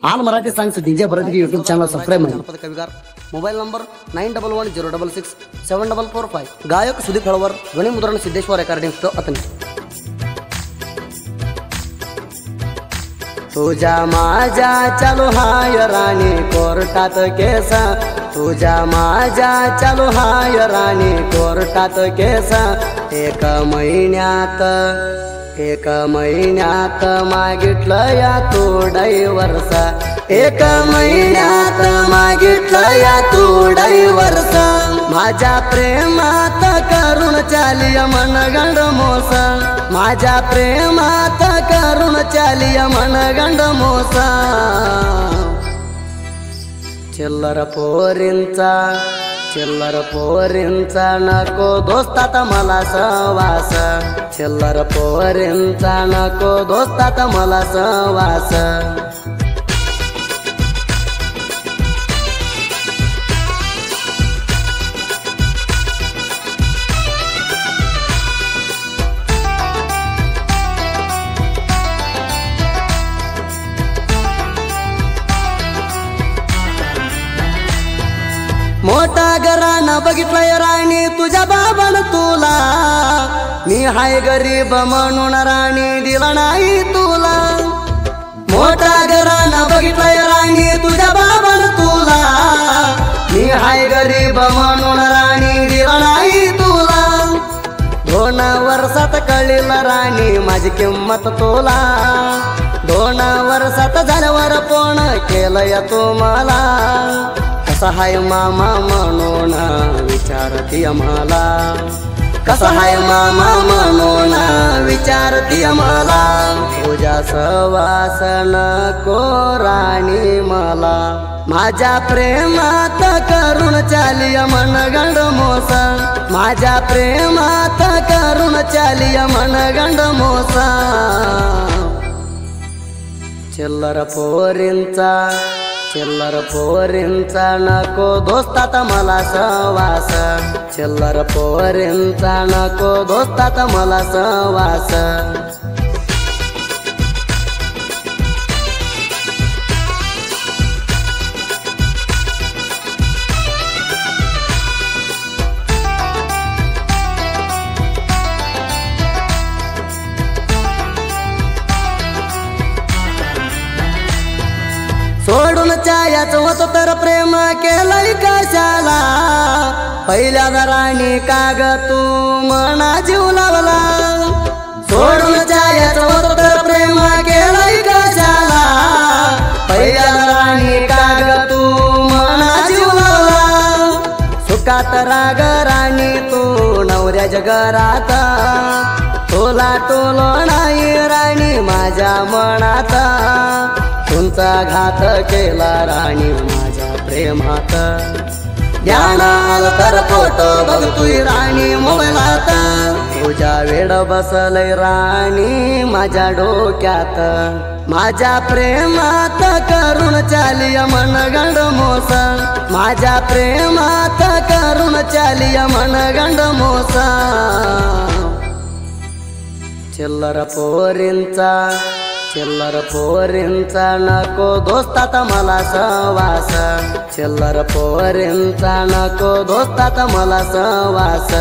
All Marathi songs DJ Bharat YouTube channel subscribe ಮಾಡಿ. ಕವಿಗಾರ್ mobile number 9110667445. गायक सुदीप हळवर. ध्वनी मुद्रण सिद्धेश्वर रेकॉर्डिंग स्टुडिओ अतनी. तुझ्या माझ्या चालू हाय राणी कोर्टात केस, तुझ्या माझ्या चालू हाय राणी कोर्टात केस. एक महिन्यात मागितलं या तू डायव्हर्स, एक महिन्यात मागितलं या तू डायव्हर्स. माझ्या प्रेमात करून चालिय मनगंड मोस, माझ्या प्रेमात करून चालिय मनगंड मोस. चिल्लर पोरींचा नको दोस्तात मला सहवास, चिल्लर पोरींचा नको दोस्तात मला सहवास. मोठा घराणा बघितलंय राणी तुझ्या बाबान तुला, मी हाय गरीब म्हणून राणी दिला नाही तुला. मोठा घराणा बघितलंय राणी तुझ्या बाबान तुला, मी हाय गरीब म्हणून राणी दिला नाही तुला. 2 वर्षात कळील राणी माझी किंमत तुला, 2 वर्षात झाल्यावर कोण केलंय तुम्हाला. कसा हाय मामा म्हणून विचारती मला, कसा हाय मामा म्हणून विचारती मला. तुझ्या सहवास नको राणी मला, माझ्या प्रेमात करून चालिय मनगंड मोस, माझ्या प्रेमात करून चालिय मनगंड मोस. चिल्लर पोरींचा नको दोस्तात मला सहवास, चिल्लर पोरींचा नको दोस्तात मला सहवास. सोडून चायाच होत तर प्रेम केलंय कशाला. पहिल्या राणी काग तू मना जीव लावला, सोडून चायाच होत तर प्रेम केलंय कशाला. पहिल्या राणी काग तू मना जीव लावला. सुखात राग राणी तू नवऱ्या जगरात, तुला टोलो नाही राणी माझ्या मनात. तुमचा घात केला राणी माझ्या प्रेमात, ध्यान आलं तर फोटो बघतोय राणी मोबाईलात. तुझ्या वेड बसलय राणी माझ्या डोक्यात, माझ्या प्रेमात करून चालिय मनगंड मोस, माझ्या प्रेमात करून चालिय मनगंड मोस. चिल्लर पोरींचा नको दोस्तात मला सहवास, चिल्लर पोरींचा नको दोस्तात मला सहवास.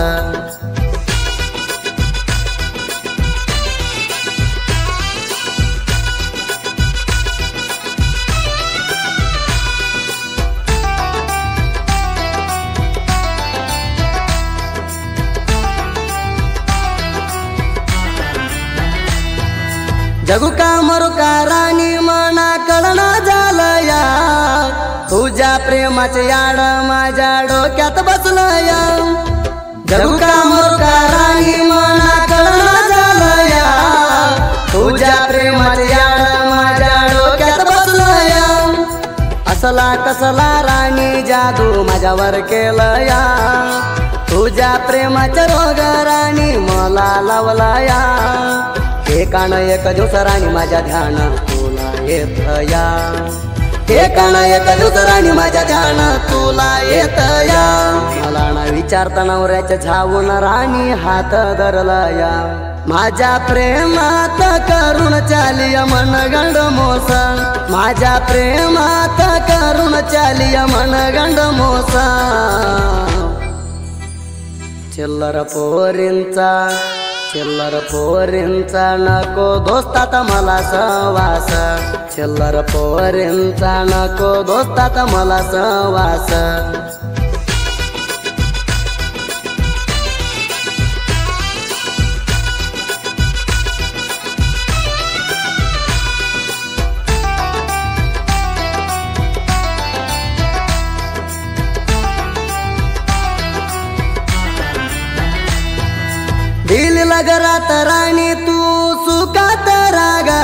जगू का मरू का राणी मना कळना झालया, तुझ्या प्रेमाचे याड माझ्या डोक्यात बसलया. जगू का मरू का राणी मना कळना झालया, तुझ्या प्रेमाचे याड माझ्या डोक्यात बसलया. असला कसला राणी जादू माझ्यावर केलया, तुझ्या प्रेमाचे रोग राणी मला लावलया. एकान एक दिवस राणी माझ्या ध्यान तुला येतया, एकान एक दिवस राणी माझ्या ध्यान तुला येतया. मला ना विचारता नवऱ्याच्या झावून राणी हात धरलया, माझ्या प्रेमात करून चालिय मनगंड मोस माझ्या प्रेमात करून चालिय मनगंड मोस चिल्लर पोरींचा नको दोस्तात मला सहवास चिल्लर पोरींचा नको दोस्तात मला सहवास दिलीला घरात राणी तू सुखात रागा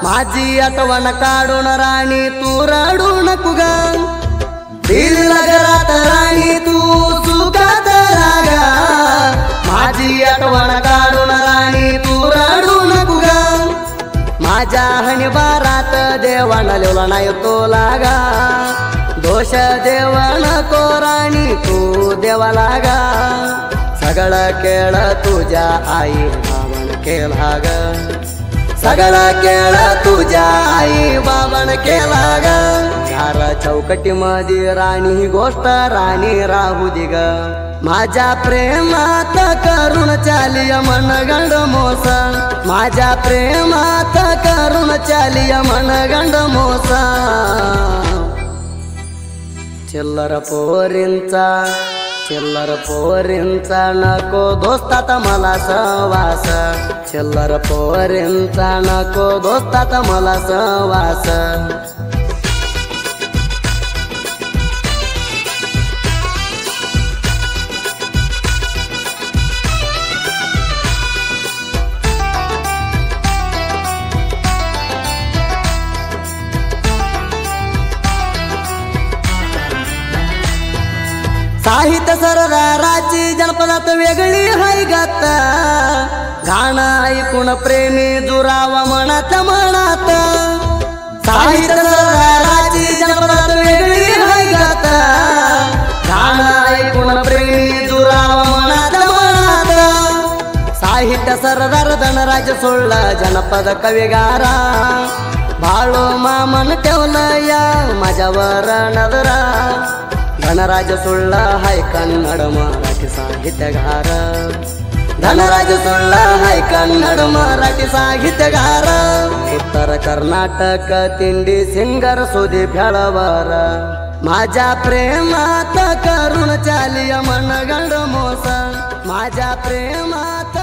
माझी आठवण काढून राणी तू रडू नको ग दिलीला घरात राणी तू सुखात रागा माझी आठवण काढून राणी तू रडू नको ग माझ्या हणीबारात देवाना लिवला नाही तो लागा दोष देवान को राणी तू देवा लागा सगळं केळ तुझ्या आई बाबन केला ग सगळं केळ तुझ्या आई बाबन केला ग चार चौकटी मध्ये राणी गोष्ट राणी राहू दे ग माझ्या प्रेमात करून चालिय मनगंड मोस माझ्या प्रेमात करून चालिय मनगंड मोस चिल्लर पोरींचा नको दोस्तात मला सहवास चिल्लर पोरींचा नको दोस्तात मला सहवास साहित्य सरदाराची जनपदात वेगळी हाय गात गाणं ऐकून प्रेमी जुरावा मनात मनात साहित्य सरदाराची जनपदात वेगळी हाय गात गाणं ऐकून प्रेमी जुरावा मनात मनात साहित्य सरदार धनराज सोडला जनपद कविगारा भाळो मामन ठेवलं या माझ्यावर नजरा धनराज सोडला हाय कन्नड मराठी साहित्यगार धनराज सोडला हाय कन्नड मराठी साहित्यगार उत्तर कर्नाटक तिंडी सिंगर सुदी फेळवर माझ्या प्रेमात करून चालिय मनगंड मोस माझ्या प्रेमात